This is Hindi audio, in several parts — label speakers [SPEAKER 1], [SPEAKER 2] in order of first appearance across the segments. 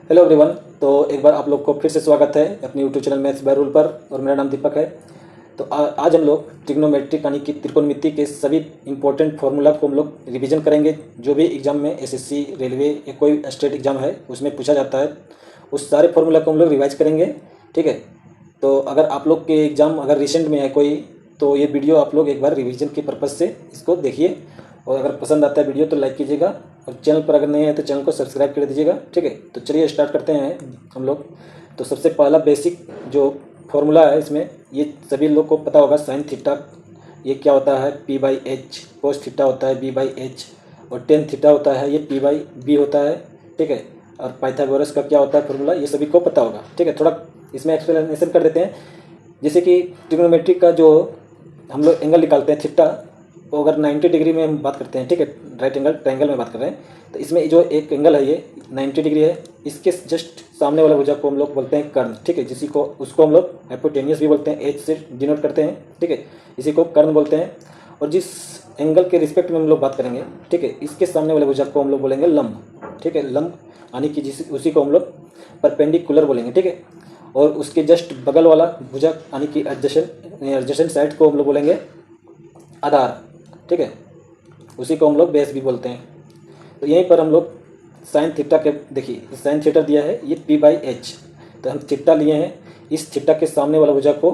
[SPEAKER 1] Hello everyone. तो एक बार आप लोग को फिर से स्वागत है अपनी YouTube channel maths by rule पर और मेरा नाम दीपक है। तो आज हम लोग ट्रिग्नोमेट्रिक यानी कि त्रिकोणमिति के सभी इंपॉर्टेंट फार्मूला को हम लोग रिवीजन करेंगे। जो भी एग्जाम में एसएससी, रेलवे या कोई स्टेट एग्जाम है उसमें पूछा जाता है, उस सारे फार्मूला को हम लोग रिवाइज करेंगे। ठीक है। तो अगर आप लोग के एग्ज़ाम अगर रिसेंट में है कोई, तो ये वीडियो आप लोग एक बार रिवीजन के पर्पज़ से इसको देखिए, और अगर पसंद आता है वीडियो तो लाइक कीजिएगा, और चैनल पर अगर नहीं है तो चैनल को सब्सक्राइब कर दीजिएगा। ठीक है। तो चलिए स्टार्ट करते हैं हम लोग। तो सबसे पहला बेसिक जो फॉर्मूला है, इसमें ये सभी लोग को पता होगा, साइन थीटा ये क्या होता है, P by H. Cos theta होता है बी बाई एच, और टेन थीटा होता है ये पी बाई बी होता है। ठीक है। और पाइथागोरस का क्या होता है फॉर्मूला, ये सभी को पता होगा। ठीक है। थोड़ा इसमें एक्सप्लेनेशन कर देते हैं। जैसे कि ट्रिग्नोमेट्रिक का जो हम लोग एंगल निकालते हैं थीटा, वो अगर 90 डिग्री में हम बात करते हैं, ठीक है, राइट एंगल ट्रायंगल में बात कर रहे हैं, तो इसमें जो एक एंगल है ये 90 डिग्री है। इसके जस्ट सामने वाला भुजा को हम लोग बोलते हैं कर्ण। ठीक है। उसको हम लोग हाइपोटेनियस भी बोलते हैं, एच से डिनोट करते हैं। ठीक है। इसी को कर्ण बोलते हैं। और जिस एंगल के रिस्पेक्ट में हम लोग बात करेंगे, ठीक है, इसके सामने वाले भुजा को हम लोग बोलेंगे लंब। ठीक है। लंब यानी कि उसी को हम लोग परपेंडिकुलर बोलेंगे। ठीक है। और उसके जस्ट बगल वाला भुजा यानी कि एडजेसेंट साइड को हम लोग बोलेंगे आधार। ठीक है। उसी को हम लोग बेस भी बोलते हैं। तो यहीं पर हम लोग साइन थीटा के देखिए, साइन थीटा दिया है ये पी बाई एच, तो हम थीटा लिए हैं, इस थीटा के सामने वाला भुजा को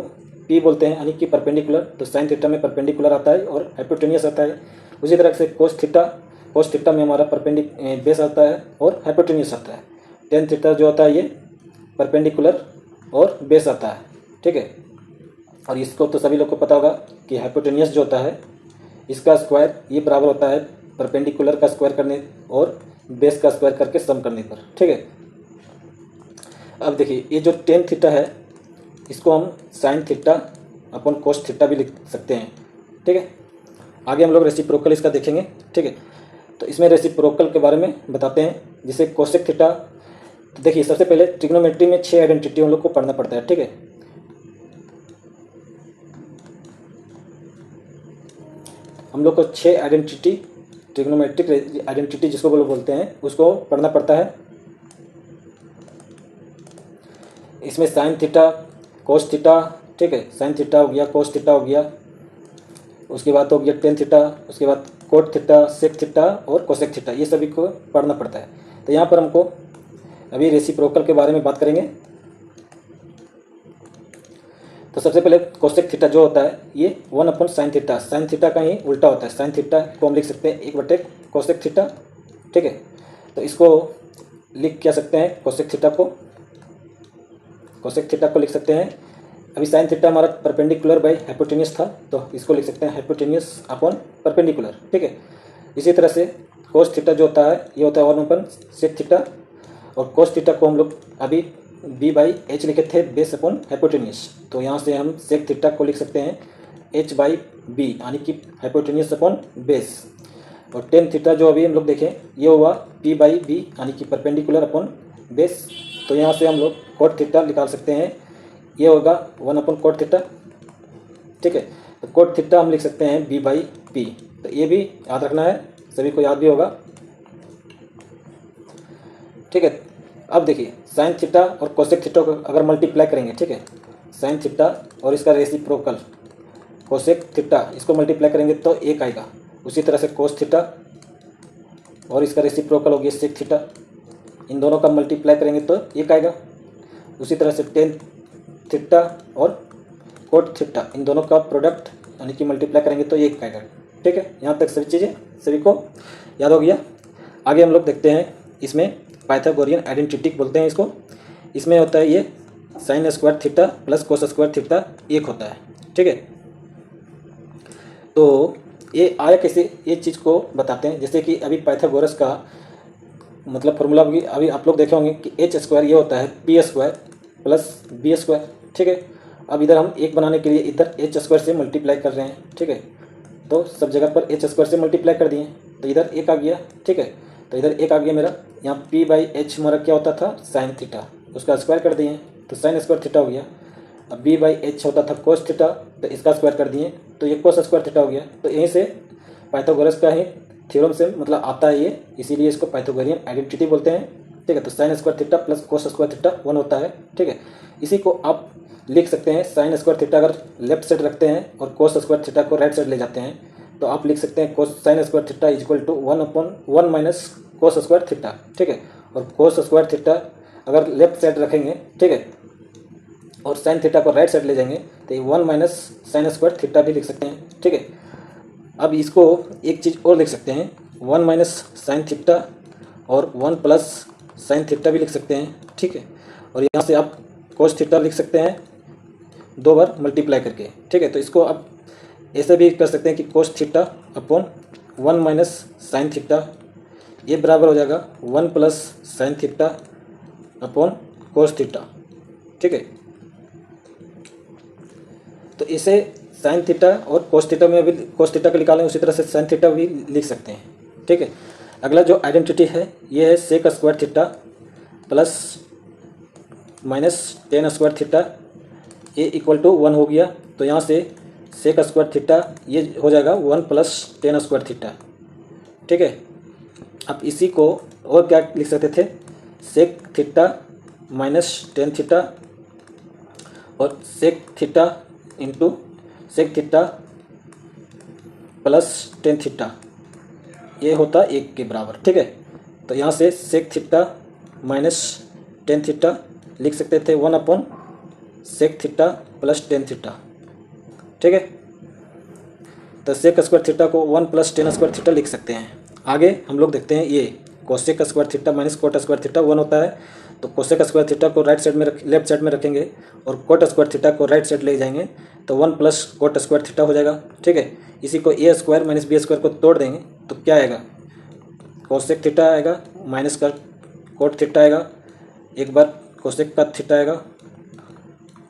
[SPEAKER 1] पी बोलते हैं यानी कि परपेंडिकुलर। तो साइन थीटा में परपेंडिकुलर आता है और हाइपोटेनियस आता है। उसी तरह से कोस थीटा में हमारा बेस आता है और हाइपोटेनियस आता है। टेन थीटा जो होता है ये परपेंडिकुलर और बेस आता है। ठीक है। और इसको तो सभी लोग को पता होगा कि हाइपोटेनियस जो होता है इसका स्क्वायर ये बराबर होता है परपेंडिकुलर का स्क्वायर करने और बेस का स्क्वायर करके सम करने पर। ठीक है। अब देखिए, ये जो टेन थीटा है इसको हम साइन थीटा अपन कोस थीटा भी लिख सकते हैं। ठीक है। आगे हम लोग रेसिप्रोकल इसका देखेंगे। ठीक है। तो इसमें रेसिप्रोकल के बारे में बताते हैं। जैसे कोसेक थीटा, तो देखिए सबसे पहले ट्रिग्नोमेट्री में 6 आइडेंटिटी हम लोग को पढ़ना पड़ता है। ठीक है। हम लोग को 6 आइडेंटिटी, ट्रिग्नोमेट्रिक आइडेंटिटी जिसको बोलते हैं, उसको पढ़ना पड़ता है। इसमें साइन थीटा, कोस थीटा, ठीक है, साइन थीटा हो गया, कोस थीटा हो गया, उसके बाद हो गया टेन थीटा, उसके बाद कोट थीटा, सेक थीटा और कोसेक थीटा, ये सभी को पढ़ना पड़ता है। तो यहाँ पर हमको अभी रेसिप्रोकल के बारे में बात करेंगे। तो सबसे पहले कोसेक थीटा जो होता है ये 1 अपन साइन थीटा, साइन थीटा का ही उल्टा होता है। साइन थीटा को हम लिख सकते हैं 1 बटे कोसेक थीटा। ठीक है। तो इसको लिख क्या सकते हैं, कोसेक थीटा को लिख सकते हैं। अभी साइन थीटा हमारा परपेंडिकुलर बाई हाइपोटेनियस था, तो इसको लिख सकते हैं हाइपोटेनियस अपॉन परपेंडिकुलर। ठीक है। इसी तरह से कोस थीटा जो होता है ये होता है 1 अपन सेक थीटा, और कोस थीटा को हम लोग अभी बी बाई एच लिखे थे, बेस अपॉन हाइपोटेनियस। तो यहाँ से हम सेक थीटा को लिख सकते हैं एच बाई बी यानी कि हाइपोटेनियस अपॉन बेस। और टेन थीटा जो अभी हम लोग देखें ये हुआ पी बाई बी यानी कि परपेंडिकुलर अपॉन बेस। तो यहाँ से हम लोग कोट थीटा निकाल सकते हैं, ये होगा 1 अपॉन कोट थीटा। ठीक है। तो कोट थीटा हम लिख सकते हैं बी बाई पी। तो ये भी याद रखना है, सभी को याद भी होगा। ठीक है। अब देखिए साइन थीटा और कोसेक थीटा को अगर मल्टीप्लाई करेंगे, ठीक है, साइन थीटा और इसका रेसिप्रोकल कोसेक थीटा, इसको मल्टीप्लाई करेंगे तो 1 आएगा। उसी तरह से कोस थीटा और इसका रेसिप्रोकल हो गया सेक थीटा, इन दोनों का मल्टीप्लाई करेंगे तो 1 आएगा। उसी तरह से टेन थीटा और कोट थीटा, इन दोनों का प्रोडक्ट यानी कि मल्टीप्लाई करेंगे तो 1 आएगा। ठीक है। यहाँ तक सभी चीज़ें सभी को याद हो गया। आगे हम लोग देखते हैं, इसमें पाइथागोरियन आइडेंटिटी बोलते हैं इसको। इसमें होता है ये sine square theta plus cos square theta 1 होता है। ठीक है। तो ये आया कैसे, ये चीज़ को बताते हैं। जैसे कि अभी पाइथागोरस का मतलब फॉर्मूला भी अभी आप लोग देखे होंगे कि एच स्क्वायर ये होता है P square plus B square. ठीक है। अब इधर हम 1 बनाने के लिए इधर एच स्क्वायर से मल्टीप्लाई कर रहे हैं। ठीक है। तो सब जगह पर एच स्क्वायर से मल्टीप्लाई कर दिए, तो इधर 1 आ गया। ठीक है। तो इधर 1 आ गया मेरा। यहाँ पी बाई एच हमारा क्या होता था, साइन थीटा, उसका स्क्वायर कर दिए तो साइन स्क्वायर थीटा हो गया। अब बी बाई एच होता था कोस थीटा, तो इसका स्क्वायर कर दिए तो ये कोस स्क्वायर थीटा हो गया। तो यहीं से पाइथागोरस का ही थ्योरम से मतलब आता है ये, इसीलिए इसको पाइथागोरियन आइडेंटिटी बोलते हैं। ठीक है। तो sign square theta plus cos square theta 1 होता है, ठीक है। इसी को आप लिख सकते हैं साइन स्क्वायर थीटा अगर लेफ्ट साइड रखते हैं और कोस स्क्वायर थीटा को राइट साइड ले जाते हैं तो आप लिख सकते हैं cos sine square theta is equal to 1/1 minus cos square theta, ठीक है। और कोस स्क्वायर थीटा अगर लेफ्ट साइड रखेंगे, ठीक है, और साइन थीटा को राइट साइड ले जाएंगे तो ये 1 माइनस साइन स्क्वायर थीटा भी लिख सकते हैं, ठीक है। अब इसको एक चीज़ और लिख सकते हैं 1 माइनस साइन थीटा और 1 प्लस साइन थीटा भी लिख सकते हैं, ठीक है। और यहाँ से आप कोस थीटा लिख सकते हैं 2 बार मल्टीप्लाई करके, ठीक है। तो इसको आप ऐसे भी कर सकते हैं कि cos theta upon 1 minus sine theta, ये बराबर हो जाएगा 1 plus sine theta upon cos theta, ठीक है। तो इसे साइन थीटा और कोस थीटा में भी कोस थीटा को निकालें, उसी तरह से साइन थीटा भी लिख सकते हैं, ठीक है। अगला जो आइडेंटिटी है ये है sec square theta plus minus tan square theta, ये इक्वल टू 1 हो गया। तो यहाँ से सेक स्क्वायर थीटा ये हो जाएगा 1 प्लस टेन स्क्वायर थीटा, ठीक है। अब इसी को और क्या लिख सकते थे, sec theta minus tan theta और sec theta into sec theta plus tan theta, ये होता 1 के बराबर, ठीक है। तो यहाँ से sec theta minus tan theta लिख सकते थे 1 upon sec theta plus tan theta, ठीक है। तो सेक स्क्वायर थीटा को 1 प्लस टेन स्क्वायर थीटा लिख सकते हैं। आगे हम लोग देखते हैं ये cosec square theta minus coat square theta 1 होता है। तो कोसेक स्क्वायर थीटा को राइट साइड में लेफ्ट साइड में रखेंगे और कोट स्क्वायर थीटा को राइट साइड ले जाएंगे तो 1 प्लस कोट स्क्वायर थीटा हो जाएगा, ठीक है। इसी को ए स्क्वायर माइनस बी स्क्वायर को तोड़ देंगे तो क्या आएगा, कोसेक थीटा आएगा माइनस का कोट थीटा आएगा, एक बार कोसेक का थीटा आएगा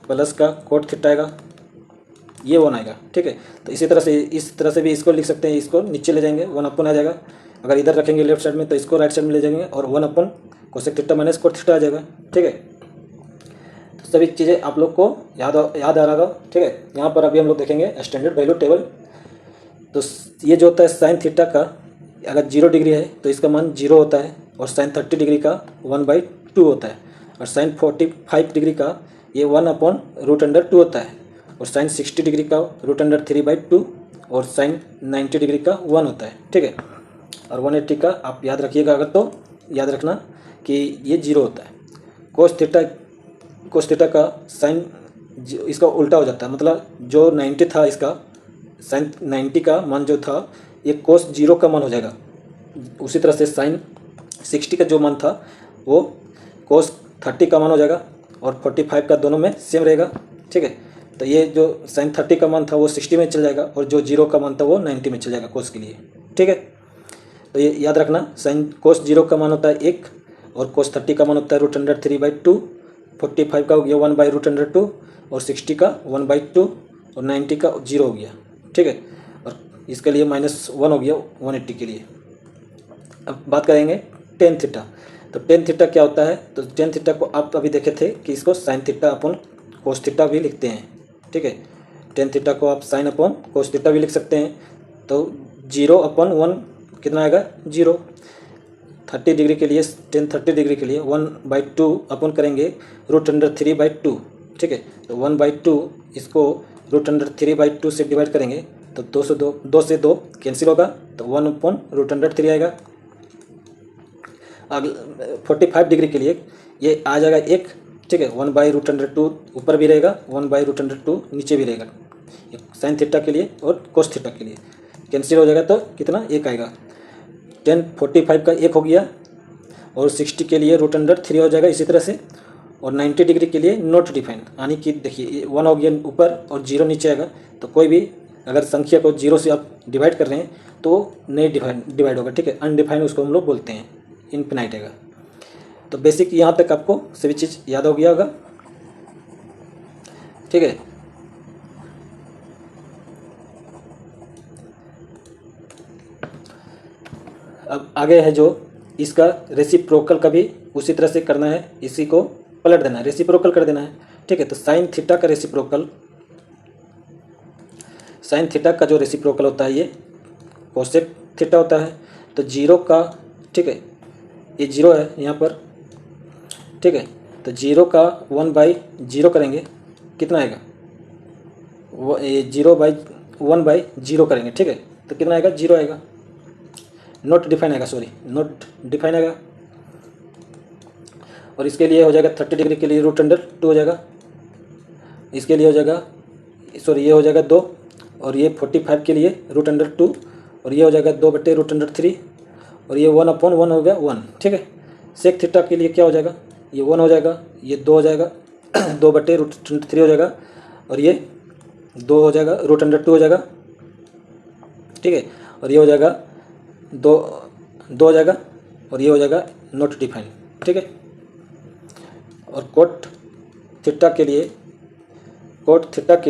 [SPEAKER 1] प्लस का कोट थीटा आएगा, ये 1 आएगा, ठीक है। तो इसी तरह से इस तरह से भी इसको लिख सकते हैं, इसको नीचे ले जाएंगे 1 अपॉन आ जाएगा। अगर इधर रखेंगे लेफ्ट साइड में तो इसको राइट साइड में ले जाएंगे और 1 upon cosec theta minus cot theta आ जाएगा, ठीक है। तो सभी चीज़ें आप लोग को याद आ रहा होगा, ठीक है। यहाँ पर अभी हम लोग देखेंगे स्टैंडर्ड वैल्यू टेबल। तो ये जो होता है साइन थीटा का अगर 0 डिग्री है तो इसका मान 0 होता है और साइन 30 डिग्री का 1/2 होता है और साइन 45 डिग्री का ये 1/√2 होता है और साइन 60 डिग्री का √3/2 और साइन 90 डिग्री का 1 होता है, ठीक है। और 180 का आप याद रखिएगा, अगर तो याद रखना कि ये 0 होता है। कोस थीटा का साइन इसका उल्टा हो जाता है, मतलब जो 90 था इसका साइन 90 का मान जो था ये कोस 0 का मान हो जाएगा। उसी तरह से साइन 60 का जो मान था वो कोस 30 का मान हो जाएगा और 45 का दोनों में सेम रहेगा, ठीक है। तो ये जो साइन 30 का मान था वो 60 में चल जाएगा और जो 0 का मान था वो 90 में चल जाएगा कोस के लिए, ठीक है। तो ये याद रखना, साइन कोस 0 का मान होता है 1 और कोस 30 का मान होता है √3/2, 45 का हो गया 1/√2 और 60 का 1/2 और 90 का 0 हो गया, ठीक है। और इसके लिए -1 हो गया 180 के लिए। अब बात करेंगे टेन थीटा। तो टेन थीटा क्या होता है, तो टेन थीटा को आप अभी देखे थे कि इसको sine theta upon cos theta भी लिखते हैं, ठीक है। टेन थीटा को आप साइन अपॉन कोस थीटा भी लिख सकते हैं। तो 0/1 कितना आएगा 0। 30 डिग्री के लिए टेन 30 डिग्री के लिए 1/2 अपॉन करेंगे √3/2, ठीक है। तो 1/2 इसको √3/2 से डिवाइड करेंगे तो 2 से 2 कैंसिल होगा तो 1/√3 आएगा। अगला 45 डिग्री के लिए ये आ जाएगा 1, ठीक है। 1/√2 ऊपर भी रहेगा, 1/√2 नीचे भी रहेगा, साइन थीटा के लिए और कोस थीटा के लिए कैंसिल हो जाएगा तो कितना 1 आएगा। 45 का 1 हो गया और 60 के लिए √3 हो जाएगा इसी तरह से। और 90 डिग्री के लिए नॉट डिफाइंड, यानी कि देखिए 1 हो गया ऊपर और 0 नीचे आएगा। तो कोई भी अगर संख्या को 0 से आप डिवाइड कर रहे हैं तो नहीं डिवाइड होगा, ठीक है। अनडिफाइंड उसको हम लोग बोलते हैं, इनफिनाइट आएगा। तो बेसिक यहाँ तक आपको सभी चीज़ याद हो गया होगा, ठीक है। अब आगे है जो इसका रेसिप्रोकल का भी उसी तरह से करना है, इसी को पलट देना है, रेसिप्रोकल कर देना है, ठीक है। तो साइन थीटा का रेसिप्रोकल, साइन थीटा का जो रेसिप्रोकल होता है ये कोसेक थीटा होता है। तो 0 का, ठीक है, ये 0 है यहाँ पर ठीक है। तो 0 का 1/0 करेंगे, कितना आएगा? वो 0/1/0 करेंगे, ठीक है। तो कितना आएगा? 0 आएगा। नॉट डिफाइन आएगा, सॉरी नॉट डिफाइन आएगा। और इसके लिए हो जाएगा 30 डिग्री के लिए √2 हो जाएगा। इसके लिए हो जाएगा, सॉरी ये हो जाएगा 2, और ये 45 के लिए √2, और ये हो जाएगा 2/√3, और ये 1/1 हो गया 1, ठीक है। सेक थीटा के लिए क्या हो जाएगा? ये 1 हो जाएगा, ये 2 हो जाएगा 2/√3 हो जाएगा, और ये 2 हो जाएगा, √2 हो जाएगा, ठीक है। और ये हो जाएगा 2 हो जाएगा, और ये हो जाएगा नॉट डिफाइन, ठीक है। और कोट थीटा के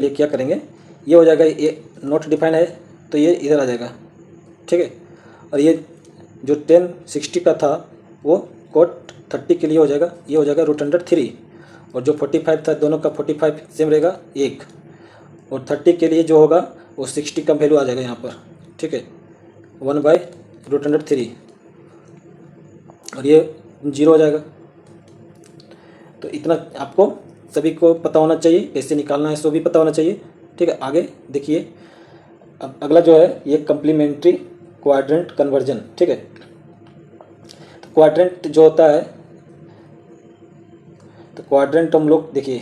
[SPEAKER 1] लिए क्या करेंगे? ये हो जाएगा, ये नॉट डिफाइन है तो ये इधर आ जाएगा, ठीक है। और ये जो 1060 का था वो कोट 30 के लिए हो जाएगा, ये हो जाएगा √3, और जो 45 था दोनों का 45 सेम रहेगा 1, और 30 के लिए जो होगा वो 60 का वैल्यू आ जाएगा यहाँ पर, ठीक है, 1/√3, और ये 0 हो जाएगा। तो इतना आपको सभी को पता होना चाहिए, कैसे निकालना है सो भी पता होना चाहिए, ठीक है। आगे देखिए, अब अगला जो है ये कम्प्लीमेंट्री क्वाड्रेंट कन्वर्जन, ठीक है। तो क्वाड्रेंट जो होता है, तो क्वाड्रेंट हम लोग देखिए,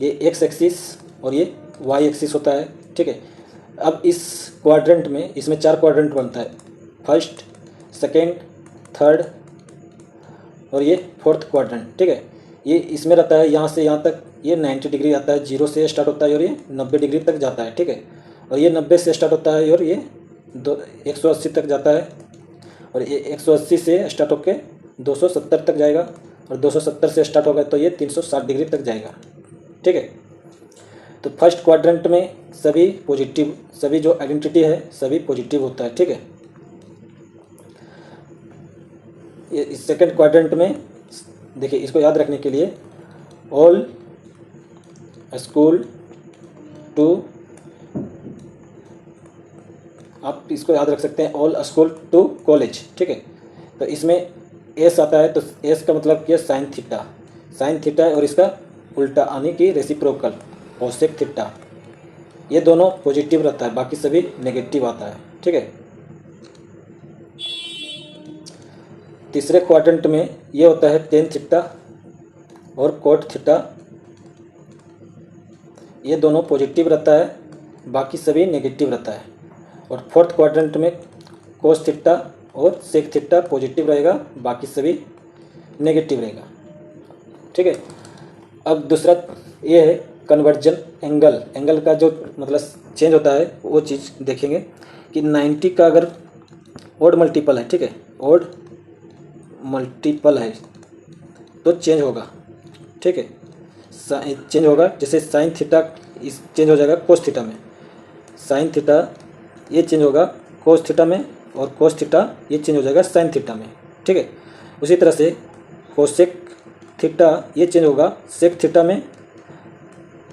[SPEAKER 1] ये एक्स एक्सिस और ये वाई एक्सिस होता है, ठीक है। अब इस क्वाड्रेंट में, इसमें 4 क्वाड्रेंट बनता है, फर्स्ट, सेकेंड, थर्ड और ये 4th क्वाड्रेंट, ठीक है। ये इसमें रहता है यहाँ से यहाँ तक, ये 90 डिग्री आता है, 0 से स्टार्ट होता है और ये 90 डिग्री तक जाता है, ठीक है। और ये 90 से स्टार्ट होता है और ये 180 तक जाता है, और ये 180 से स्टार्ट होकर 270 तक जाएगा, और 270 से स्टार्ट होगा तो ये 360 डिग्री तक जाएगा, ठीक है। तो फर्स्ट क्वाड्रेंट में सभी पॉजिटिव, सभी जो आइडेंटिटी है सभी पॉजिटिव होता है, ठीक है। ये सेकंड क्वाड्रेंट में देखिए, इसको याद रखने के लिए ऑल स्कूल टू, आप इसको याद रख सकते हैं ऑल स्कूल टू कॉलेज, ठीक है। तो इसमें एस आता है, तो एस का मतलब क्या? साइन थीटा है, और इसका उल्टा यानी कि रेसिप्रोकल कोसेक थीटा, ये दोनों पॉजिटिव रहता है, बाकी सभी नेगेटिव आता है, ठीक है। तीसरे क्वाड्रेंट में ये होता है टेन थीटा और कोट थीटा, ये दोनों पॉजिटिव रहता है, बाकी सभी नेगेटिव रहता है। और फोर्थ क्वाड्रेंट में कोस थीटा और सेक थीटा पॉजिटिव रहेगा, बाकी सभी नेगेटिव रहेगा, ठीक है। अब दूसरा ये है कन्वर्जन एंगल का जो मतलब चेंज होता है वो चीज़ देखेंगे कि 90 का अगर ओड मल्टीपल है, ठीक है, ओड मल्टीपल है तो चेंज होगा, ठीक है, चेंज होगा। जैसे साइन थीटा इस चेंज हो जाएगा कोस थीटा में, साइन थीटा ये चेंज होगा कोस थीटा में, और कोस थीटा ये चेंज हो जाएगा साइन थीटा में, ठीक है। उसी तरह से कोसेक थीटा ये चेंज होगा सेक थीटा में,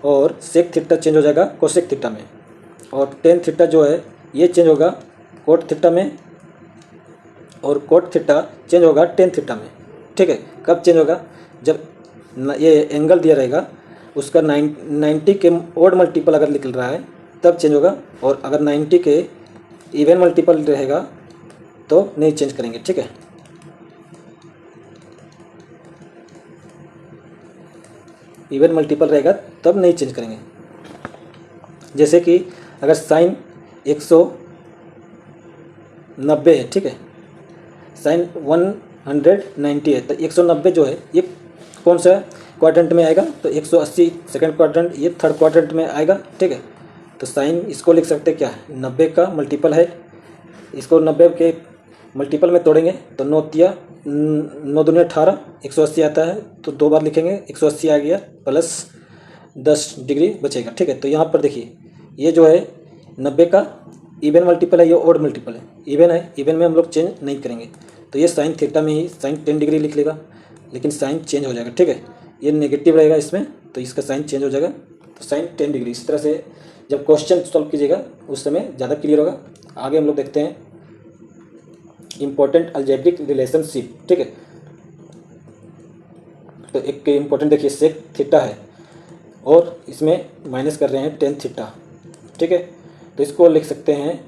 [SPEAKER 1] और सेक थीटा चेंज हो जाएगा कोसेक थीटा में, और टेन थीटा जो है ये चेंज होगा कोट थीटा में, और कोट थीटा चेंज होगा टेन थीटा में, ठीक है। कब चेंज होगा? जब ये एंगल दिया रहेगा उसका 90 के ओड मल्टीपल अगर निकल रहा है तब चेंज होगा, और अगर 90 के इवन मल्टीपल रहेगा तो नहीं चेंज करेंगे, ठीक है। इवन मल्टीपल रहेगा तब नहीं चेंज करेंगे। जैसे कि अगर साइन 190 है, ठीक है, साइन 190 है, तो 190 जो है ये कौन सा क्वाड्रेंट में आएगा? तो 180 सेकंड क्वाड्रेंट, ये थर्ड क्वाड्रेंट में आएगा, ठीक है। तो साइन इसको लिख सकते क्या है? 90 का मल्टीपल है, इसको 90 के मल्टीपल में तोड़ेंगे तो 9 दूनी 18, 180 आता है, तो 2 बार लिखेंगे, 180 आ गया प्लस 10 डिग्री बचेगा, ठीक है। तो यहाँ पर देखिए ये जो है 90 का इवन मल्टीपल है, ये ओड मल्टीपल है, इवन है, इवन में हम लोग चेंज नहीं करेंगे, तो ये साइन थीटा में ही साइन 10 डिग्री लिख लेगा, लेकिन साइन चेंज हो जाएगा, ठीक है। ये नेगेटिव रहेगा इसमें, तो इसका साइन चेंज हो जाएगा, तो साइन 10 डिग्री। इस तरह से जब क्वेश्चन सॉल्व कीजिएगा उस समय ज़्यादा क्लियर होगा। आगे हम लोग देखते हैं इम्पोर्टेंट अलजेब्रिक रिलेशनशिप, ठीक है। तो एक इम्पोर्टेंट देखिए सेक थीटा है और इसमें माइनस कर रहे हैं टेन थीटा, ठीक है। तो इसको लिख सकते हैं,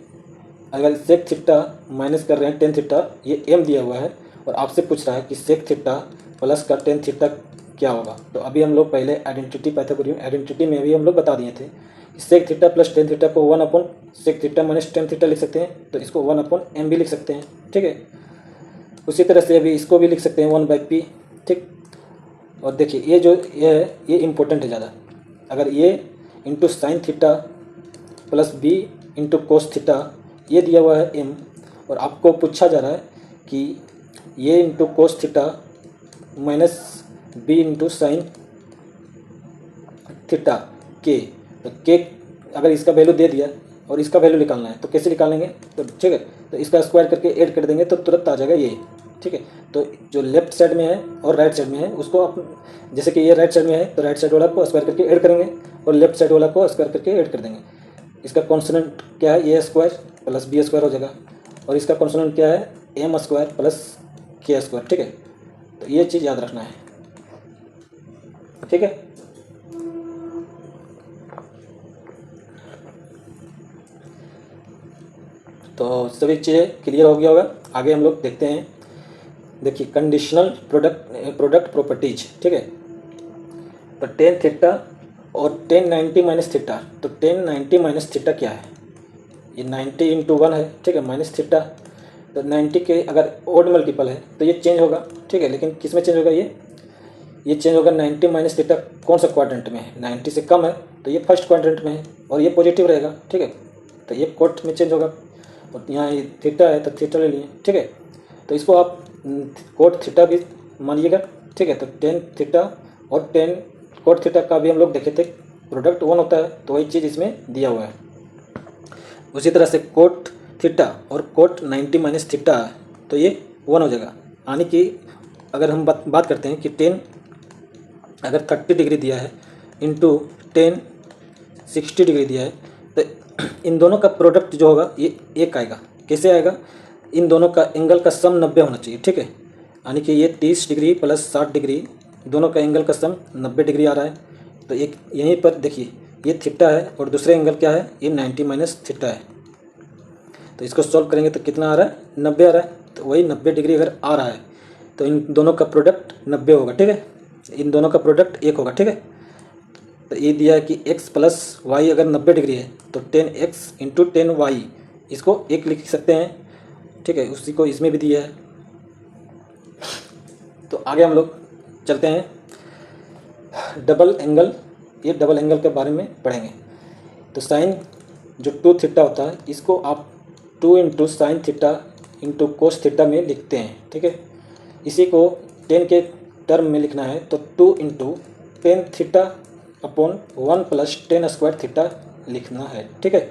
[SPEAKER 1] अगर सेक थीटा माइनस कर रहे हैं टेन थीटा, ये एम दिया हुआ है और आपसे पूछ रहा है कि सेक थीटा प्लस का टेन थीटा क्या होगा। तो अभी हम लोग पहले आइडेंटिटी पाइथागोरियन आइडेंटिटी में भी हम लोग बता दिए थे, sec theta plus tan theta को 1 upon sec theta minus tan theta लिख सकते हैं, तो इसको 1 अपॉन एम भी लिख सकते हैं, ठीक है। उसी तरह से अभी इसको भी लिख सकते हैं 1/p, ठीक। और देखिए ये जो ये इम्पोर्टेंट है ज़्यादा, अगर ये into sine theta plus B into cos theta ये दिया हुआ है m, और आपको पूछा जा रहा है कि ये into cos theta minus B into sine theta के, तो के अगर इसका वैल्यू दे दिया और इसका वैल्यू निकालना है तो कैसे निकालेंगे, तो ठीक है, तो इसका स्क्वायर करके ऐड कर देंगे तो तुरंत आ जाएगा ये, ठीक है। तो जो लेफ्ट साइड में है और राइट साइड में है उसको आप, जैसे कि ये राइट साइड में है तो राइट साइड वाला को स्क्वायर करके ऐड करेंगे और लेफ्ट साइड वाला को स्क्वायर करके ऐड कर देंगे। इसका कॉन्सोनेंट क्या है, ए स्क्वायर प्लस बी स्क्वायर हो जाएगा, और इसका कॉन्सोनेंट क्या है, एम स्क्वायर प्लस के स्क्वायर, ठीक है। तो ये चीज़ याद रखना है, ठीक है। तो सभी चीज़ें क्लियर हो गया होगा। आगे हम लोग देखते हैं, देखिए कंडीशनल प्रोडक्ट प्रॉपर्टीज, ठीक है। तो टेन थीटा और 1090 माइनस थीटा, तो 1090 माइनस थीटा क्या है, ये 90 इंटू 1 है, ठीक है, माइनस थीटा। तो 90 के अगर ओड मल्टीपल है तो ये चेंज होगा, ठीक है, लेकिन किस में चेंज होगा, ये चेंज होगा 90 माइनस थीटा कौन सा क्वाड्रेंट में है, 90 से कम है तो ये फर्स्ट क्वाड्रेंट में है और ये पॉजिटिव रहेगा, ठीक है। तो ये कोट में चेंज होगा, और यहाँ ये थीटा है तो थीटा ले लिए, ठीक है। तो इसको आप कोट थीटा भी मानिएगा, ठीक है। तो 10 थीटा और 10 कोट थीटा का भी हम लोग देखे थे प्रोडक्ट 1 होता है, तो वही चीज़ इसमें दिया हुआ है। उसी तरह से कोट थीटा और कोट 90 माइनस थीटा, तो ये 1 हो जाएगा। यानी कि अगर हम बात करते हैं कि 10 अगर 30 डिग्री दिया है इंटू 10 60 डिग्री दिया है, तो इन दोनों का प्रोडक्ट जो होगा ये एक आएगा। कैसे आएगा, इन दोनों का एंगल का सम 90 होना चाहिए, ठीक है। यानी कि ये 30 डिग्री प्लस 60 डिग्री दोनों का एंगल का सम 90 डिग्री आ रहा है। तो एक यहीं पर देखिए ये थीटा है और दूसरे एंगल क्या है, ये 90 माइनस थीटा है। तो इसको सॉल्व करेंगे तो कितना आ रहा है, 90 आ रहा है। तो वही 90 डिग्री अगर आ रहा है तो इन दोनों का प्रोडक्ट 90 होगा, ठीक है। इन दोनों का प्रोडक्ट 1 होगा, ठीक है। तो ये दिया है कि x प्लस वाई अगर 90 डिग्री है तो 10x इंटू 10y, इसको 1 लिख सकते हैं, ठीक है। उसी को इसमें भी दिया है। तो आगे हम लोग चलते हैं डबल एंगल, ये डबल एंगल के बारे में पढ़ेंगे। तो साइन जो 2 थीटा होता है इसको आप 2 into sine theta into cos theta में लिखते हैं, ठीक है। इसी को 10 के टर्म में लिखना है तो 2 into 10 theta upon 1 plus 10 square theta लिखना है, ठीक है।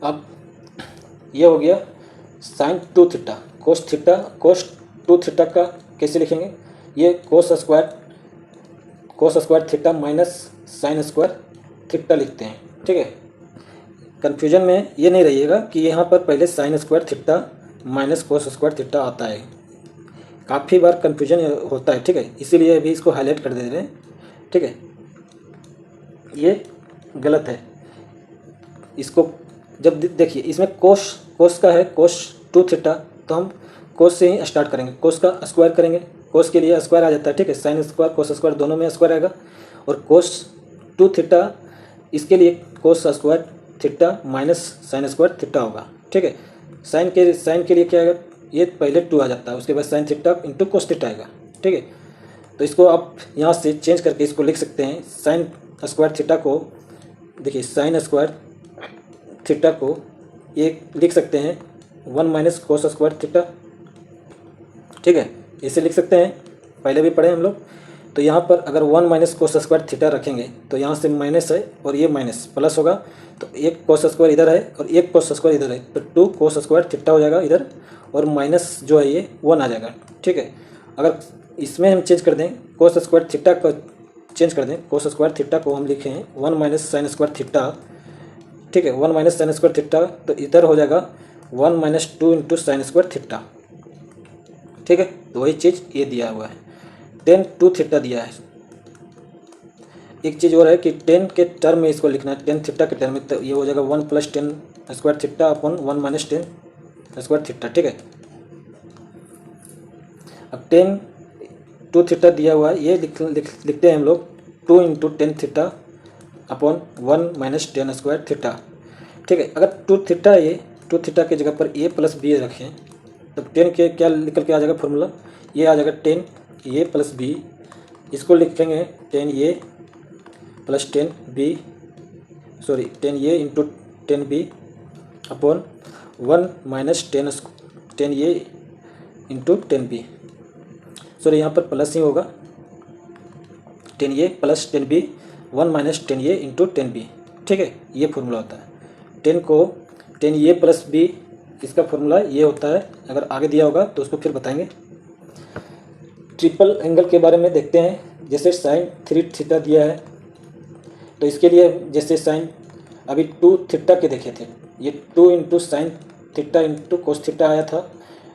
[SPEAKER 1] अब ये हो गया साइन 2 थीटा, कोस 2 थीटा का कैसे लिखेंगे, ये कोस square theta minus sign square theta लिखते हैं, ठीक है। कन्फ्यूजन में ये नहीं रहिएगा कि यहाँ पर पहले sign square theta minus cos square theta आता है, काफ़ी बार कन्फ्यूजन होता है, ठीक है। इसीलिए अभी इसको हाईलाइट कर दे रहे हैं, ठीक है। ये गलत है। इसको जब देखिए इसमें कोस का है कोस 2 थीटा, तो हम कोस से ही स्टार्ट करेंगे, कोस का स्क्वायर करेंगे, कोस के लिए स्क्वायर आ जाता है, ठीक है। साइन स्क्वायर कोस स्क्वायर दोनों में स्क्वायर आएगा, और कोस 2 थीटा इसके लिए कोस square theta minus sign square theta होगा, ठीक है। साइन के लिए क्या आएगा, ये पहले 2 आ जाता है, उसके बाद sine theta into cos theta आएगा, ठीक है। तो इसको आप यहाँ से चेंज करके इसको लिख सकते हैं, साइन स्क्वायर थीटा को देखिए साइन स्क्वायर थीटा को ये लिख सकते हैं 1 माइनस कोस स्क्वायर थीटा, ठीक है। इसे लिख सकते हैं, पहले भी पढ़े हम लोग। तो यहाँ पर अगर 1 माइनस कोस स्क्वायर थीटा रखेंगे तो यहाँ से माइनस है और ये माइनस प्लस होगा, तो एक कोस स्क्वायर इधर है और एक कोस स्क्वायर इधर है, तो 2 कोस स्क्वायर थीटा हो जाएगा इधर, और माइनस जो है ये 1 आ जाएगा, ठीक है। अगर इसमें हम चेंज कर दें कोस स्क्वायर थीटा को चेंज कर दें, कोस स्क्वायर थीटा को हम लिखें 1 माइनस साइन स्क्वायर थीटा, ठीक है। 1 माइनस साइन स्क्वायर थीटा, तो इधर हो जाएगा 1 minus 2 into sine square theta, ठीक है। तो वही चीज़ ये दिया हुआ है, टेन टू थीटा दिया है। एक चीज़ और है कि टेन के टर्म में इसको लिखना है, टेन थीटा के टर्म में, तो ये हो जाएगा 1 + ten square theta upon 1 - ten square theta, ठीक है। अब टेन टू थीटा दिया हुआ है, ये लिखते हैं हम लोग 2 × tan theta upon 1 - ten square theta, ठीक है। अगर टू थीटा ये टू थीटा की जगह पर a + b रखें तब टेन के क्या निकल के आ जाएगा फॉर्मूला, ये आ जाएगा टेन a + b, इसको लिखेंगे ten a + ten b, sorry ten a × ten b upon 1 - ten a × ten b, sorry यहाँ पर प्लस ही होगा, ten a + ten b 1 - ten a × ten b, ठीक है। ये फॉर्मूला होता है टेन a + b, इसका फॉर्मूला ये होता है। अगर आगे दिया होगा तो उसको फिर बताएंगे। ट्रिपल एंगल के बारे में देखते हैं। जैसे साइन 3 थीटा दिया है तो इसके लिए जैसे साइन अभी 2 थीटा के देखे थे, ये 2 × साइन थीटा × कोस थीटा आया था।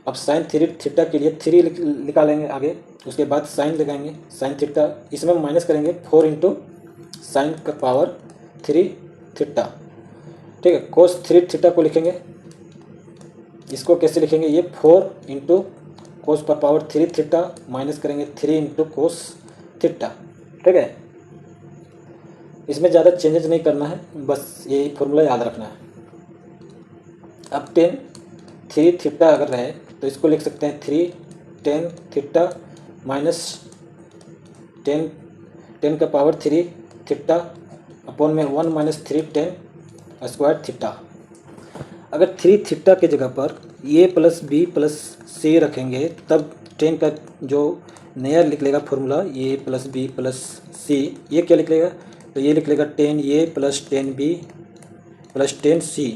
[SPEAKER 1] अब साइन 3 थीटा के लिए 3 निकालेंगे आगे, उसके बाद साइन लगाएंगे साइन थीटा, इसमें माइनस करेंगे 4 × साइन का पावर 3 थीटा, ठीक है। कोस 3 थीटा को लिखेंगे, इसको कैसे लिखेंगे, ये 4 × कोस का पावर 3 थीटा माइनस करेंगे 3 × कोस थीटा, ठीक है। इसमें ज़्यादा चेंजेस नहीं करना है, बस यही फॉर्मूला याद रखना है। अब टेन 3 थीटा अगर रहे तो इसको लिख सकते हैं 3 टेन थीटा माइनस टेन का पावर 3 थीटा अपॉन में 1 - 3 टेन स्क्वायर थीटा। अगर 3 थीटा की जगह पर a + b + c रखेंगे तब टेन का जो नया निकलेगा फॉर्मूला a + b + c, ये क्या निकलेगा, तो ये निकलेगा ten a + ten b + ten c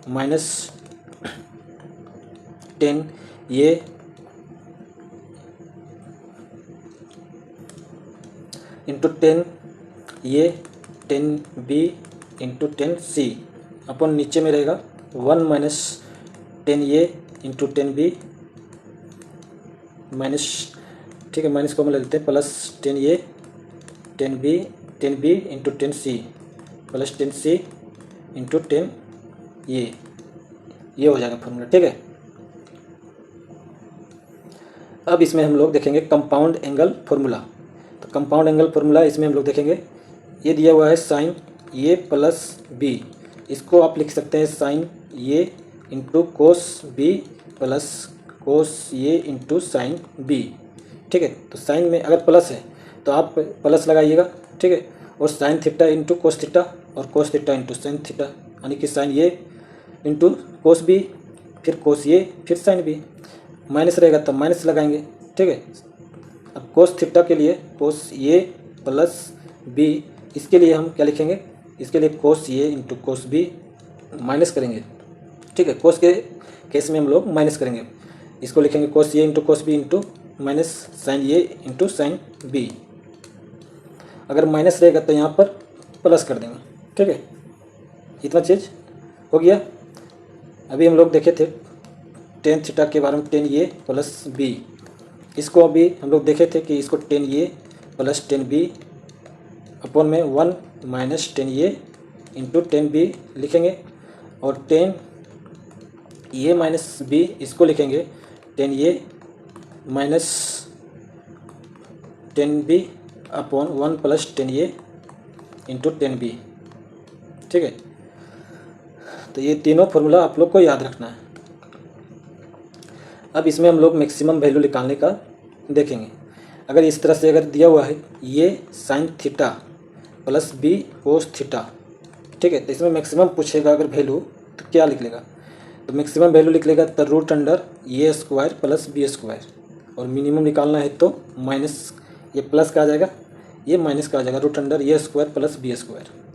[SPEAKER 1] minus ten a × ten a ten b × ten c अपन नीचे में रहेगा 1 - ten a × ten b minus, ठीक है, माइनस कॉमन ले लेते हैं, plus ten a ten b × ten c plus ten c × ten a, ये हो जाएगा फॉर्मूला, ठीक है। अब इसमें हम लोग देखेंगे कंपाउंड एंगल फार्मूला। तो कंपाउंड एंगल फार्मूला इसमें हम लोग देखेंगे, ये दिया हुआ है साइन a + b, इसको आप लिख सकते हैं sine a × cos b plus cos a × sine b, ठीक है। तो साइन में अगर प्लस है तो आप प्लस लगाइएगा, ठीक है, और साइन थीटा × कोस थीटा और कोस थीटा × साइन थीटा, यानी कि साइन a × कोस b फिर कोस a फिर साइन b, माइनस रहेगा तो माइनस लगाएंगे, ठीक है। अब कोस थीटा के लिए कोस a + b, इसके लिए हम क्या लिखेंगे, इसके लिए कोस a × कोस b माइनस करेंगे, ठीक है। कोस के केस में हम लोग माइनस करेंगे, इसको लिखेंगे cos a × cos b minus sine a × sine b। अगर माइनस रहेगा तो यहाँ पर प्लस कर देंगे, ठीक है। इतना चीज़ हो गया। अभी हम लोग देखे थे टेन थीटा के बारे में, टेन a + b, इसको अभी हम लोग देखे थे कि इसको ten a + ten b upon में 1 - टेन a × टेन b लिखेंगे, और टेन a - b इसको लिखेंगे ten a - ten b upon 1 + ten a × ten b, ठीक है। तो ये तीनों फार्मूला आप लोग को याद रखना है। अब इसमें हम लोग मैक्सिमम वैल्यू निकालने का देखेंगे। अगर इस तरह से अगर दिया हुआ है ये sign theta plus b cos theta, ठीक है, तो इसमें मैक्सिमम पूछेगा अगर वैल्यू तो क्या लिखेगा, तो मैक्सिमम वैल्यू लिख लेगा the root under a² + b², और मिनिमम निकालना है तो माइनस, ये प्लस का आ जाएगा ये माइनस का आ जाएगा, रूट अंडर a² + b²,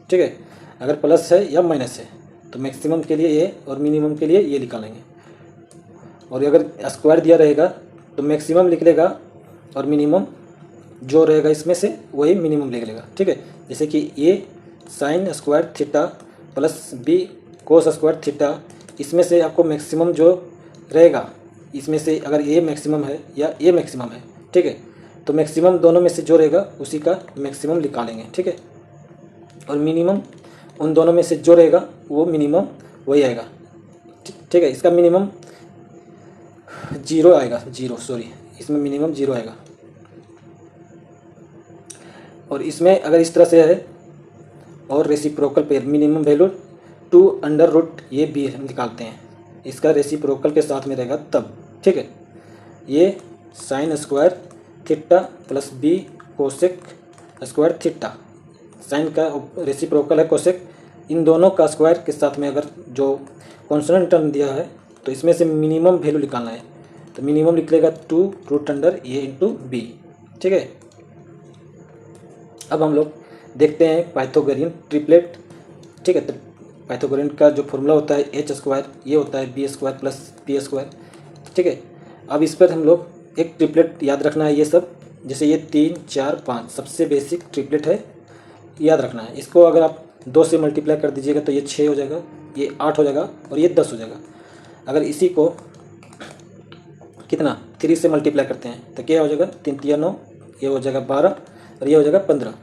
[SPEAKER 1] ठीक है। अगर प्लस है या माइनस है तो मैक्सिमम के लिए ये और मिनिमम के लिए ये निकालेंगे, और अगर स्क्वायर दिया रहेगा तो मैक्सिमम लिख लेगा और मिनिमम जो रहेगा इसमें से वही मिनिमम लिख लेगा, ठीक है। जैसे कि a sign square theta plus b cos square theta, इसमें से आपको मैक्सिमम जो रहेगा इसमें से अगर ए मैक्सिमम है या ए मैक्सिमम है, ठीक है, तो मैक्सिमम दोनों में से जो रहेगा उसी का मैक्सिमम निकालेंगे, ठीक है, और मिनिमम उन दोनों में से जो रहेगा वो मिनिमम वही आएगा, ठीक है। इसका मिनिमम 0 आएगा, 0 सॉरी, इसमें मिनिमम 0 आएगा। और इसमें अगर इस तरह से है और रेसिप्रोकल पेयर मिनिमम वैल्यू 2√, ये भी हम निकालते हैं, इसका रेसिप्रोकल के साथ में रहेगा तब, ठीक है। ये sine square theta plus B cosec square theta, sine का रेसिप्रोकल है कोसेक, इन दोनों का स्क्वायर के साथ में अगर जो कॉन्स्टेंट टर्म दिया है तो इसमें से मिनिमम वैल्यू निकालना है, तो मिनिमम निकलेगा 2√a इंटू बी, ठीक है। अब हम लोग देखते हैं पाइथागोरियन ट्रिपलेट, ठीक है। तो पाइथागोरियन का जो फॉर्मूला होता है h², ये होता है b² प्लस p², ठीक है। अब इस पर हम लोग एक ट्रिपलेट याद रखना है, ये सब जैसे ये 3, 4, 5 सबसे बेसिक ट्रिपलेट है, याद रखना है। इसको अगर आप 2 से मल्टीप्लाई कर दीजिएगा तो ये 6 हो जाएगा, ये 8 हो जाएगा और ये 10 हो जाएगा। अगर इसी को कितना 3 से मल्टीप्लाई करते हैं तो क्या हो जाएगा, 3 3 9, ये हो जाएगा 12 और ये हो जाएगा 15।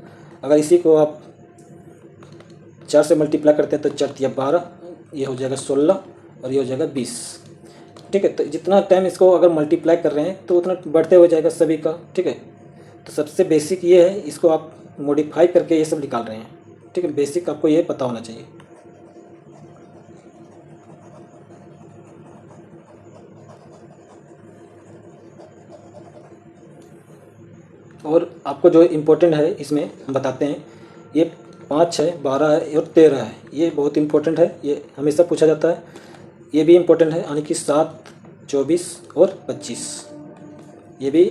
[SPEAKER 1] अगर इसी को आप 4 से मल्टीप्लाई करते हैं तो 4 3 12, ये हो जाएगा 16 और ये हो जाएगा 20, ठीक है। तो जितना टाइम इसको अगर मल्टीप्लाई कर रहे हैं तो उतना बढ़ते हो जाएगा सभी का, ठीक है। तो सबसे बेसिक ये है, इसको आप मॉडिफाई करके ये सब निकाल रहे हैं, ठीक है। बेसिक आपको ये पता होना चाहिए। और आपको जो इम्पोर्टेंट है इसमें हम बताते हैं, ये 5 है, 12 है और 13 है, ये बहुत इम्पोर्टेंट है, ये हमेशा पूछा जाता है। ये भी इम्पोर्टेंट है, यानी कि 7, 24 और 25, ये भी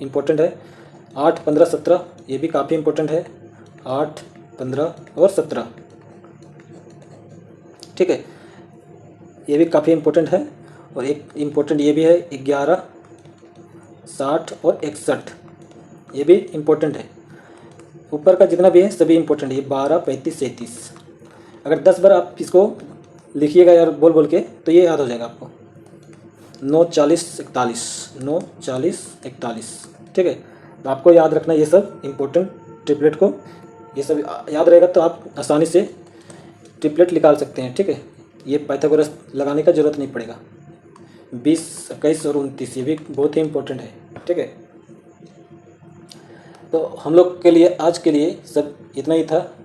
[SPEAKER 1] इम्पोर्टेंट है। 8, 15, 17, ये भी काफ़ी इम्पोर्टेंट है, 8, 15 और 17, ठीक है, ये भी काफ़ी इम्पोर्टेंट है। और एक इम्पोर्टेंट ये भी है 11, 60 और 61, ये भी इम्पोर्टेंट है। ऊपर का जितना भी है सभी इम्पोर्टेंट है, ये 12, 35, 37। अगर 10 बार आप इसको लिखिएगा यार बोल बोल के तो ये याद हो जाएगा आपको। 9, 40, 41, 9, 40, 41, ठीक है। तो आपको याद रखना ये सब इम्पोर्टेंट ट्रिपलेट को, ये सब याद रहेगा तो आप आसानी से ट्रिपलेट निकाल सकते हैं, ठीक है। ये पाइथागोरस लगाने का ज़रूरत नहीं पड़ेगा। 20, 21 और 29 ये भी बहुत ही इम्पोर्टेंट है, ठीक है। तो हम लोग के लिए आज के लिए सब इतना ही था,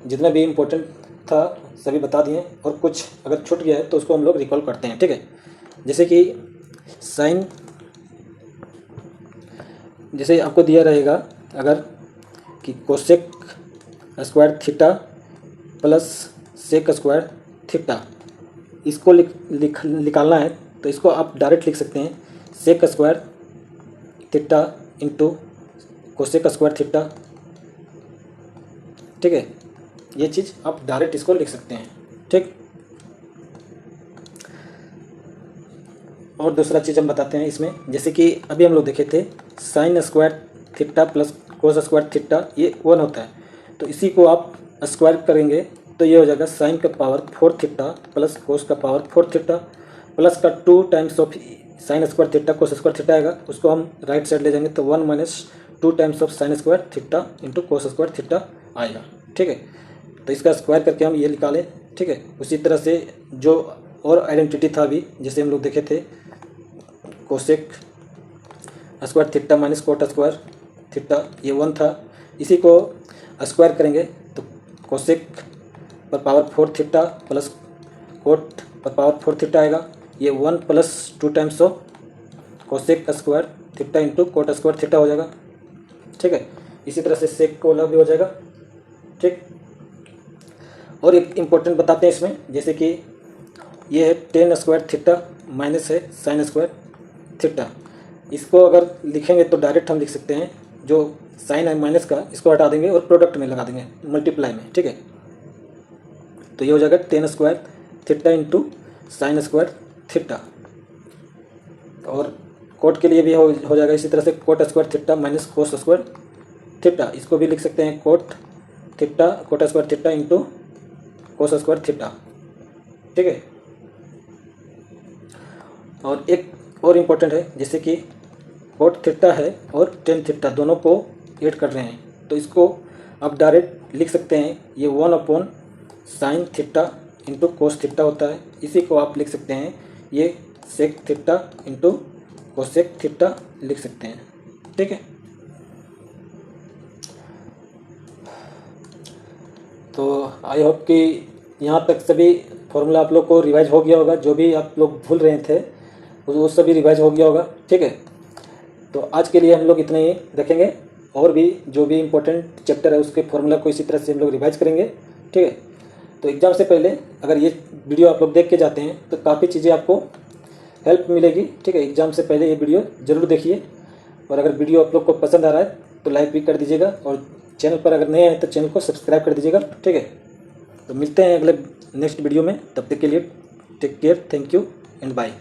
[SPEAKER 1] जितना भी इम्पोर्टेंट था सभी बता दिए, और कुछ अगर छूट गया है तो उसको हम लोग रिकॉल करते हैं, ठीक है। जैसे कि साइन, जैसे आपको दिया रहेगा अगर कि cosec square theta plus sec square theta, इसको निकालना है तो इसको आप डायरेक्ट लिख सकते हैं, sec square theta into cosec square theta, ठीक है। ये चीज़ आप डायरेक्ट इसको लिख सकते हैं, ठीक। और दूसरा चीज़ हम बताते हैं इसमें, जैसे कि अभी हम लोग देखे थे sign square theta plus cos square theta, ये 1 होता है, तो इसी को आप स्क्वायर करेंगे तो ये हो जाएगा साइन का पावर 4 थीटा प्लस कोस का पावर 4 थीटा प्लस का 2 times of sine square theta cos square theta आएगा, उसको हम राइट साइड ले जाएंगे तो 1 minus 2 times of sine square theta into cos square theta आएगा, ठीक है। तो इसका स्क्वायर करके हम ये निकालें, ठीक है। उसी तरह से जो और आइडेंटिटी था अभी, जैसे हम लोग देखे थे cosec square theta minus coat square theta, ये 1 था, इसी को स्क्वायर करेंगे तो कोसेक पर पावर 4 थीटा प्लस कोट पर पावर 4 थीटा आएगा, ये 1 plus 2 times of cosec square theta into coat square theta हो जाएगा, ठीक है। इसी तरह से सेक को अलग भी हो जाएगा, ठीक। और एक इम्पोर्टेंट बताते हैं इसमें, जैसे कि ये है टेन स्क्वायर थीटा माइनस है साइन स्क्वायर थीटा, इसको अगर लिखेंगे तो डायरेक्ट हम लिख सकते हैं, जो साइन है माइनस का इसको हटा देंगे और प्रोडक्ट में लगा देंगे मल्टीप्लाई में, ठीक है। तो ये हो जाएगा ten square theta into sine square theta. और कोट के लिए भी हो जाएगा इसी तरह से, coat square theta minus cos square theta, इसको भी लिख सकते हैं cot theta coat square theta into cos square theta, ठीक है। और एक और इम्पोर्टेंट है, जैसे कि cot थीटा है और tan थीटा दोनों को ऐड कर रहे हैं, तो इसको आप डायरेक्ट लिख सकते हैं, ये 1/sin theta into cos theta होता है। इसी को आप लिख सकते हैं, ये sec theta into cosec theta लिख सकते हैं। ठीक है, तो आई होप कि यहाँ तक सभी फॉर्मूला आप लोग को रिवाइज हो गया होगा, जो भी आप लोग भूल रहे थे वो सभी रिवाइज हो गया होगा। ठीक है, तो आज के लिए हम लोग इतना ही रखेंगे, और भी जो भी इम्पोर्टेंट चैप्टर है उसके फॉर्मूला को इसी तरह से हम लोग रिवाइज करेंगे। ठीक है, तो एग्ज़ाम से पहले अगर ये वीडियो आप लोग देख के जाते हैं तो काफ़ी चीज़ें आपको हेल्प मिलेगी। ठीक है, एग्ज़ाम से पहले ये वीडियो ज़रूर देखिए, और अगर वीडियो आप लोग को पसंद आ रहा है तो लाइक भी कर दीजिएगा, और चैनल पर अगर नए हैं तो चैनल को सब्सक्राइब कर दीजिएगा। ठीक है, तो मिलते हैं अगले नेक्स्ट वीडियो में, तब तक के लिए take care, thank you and bye.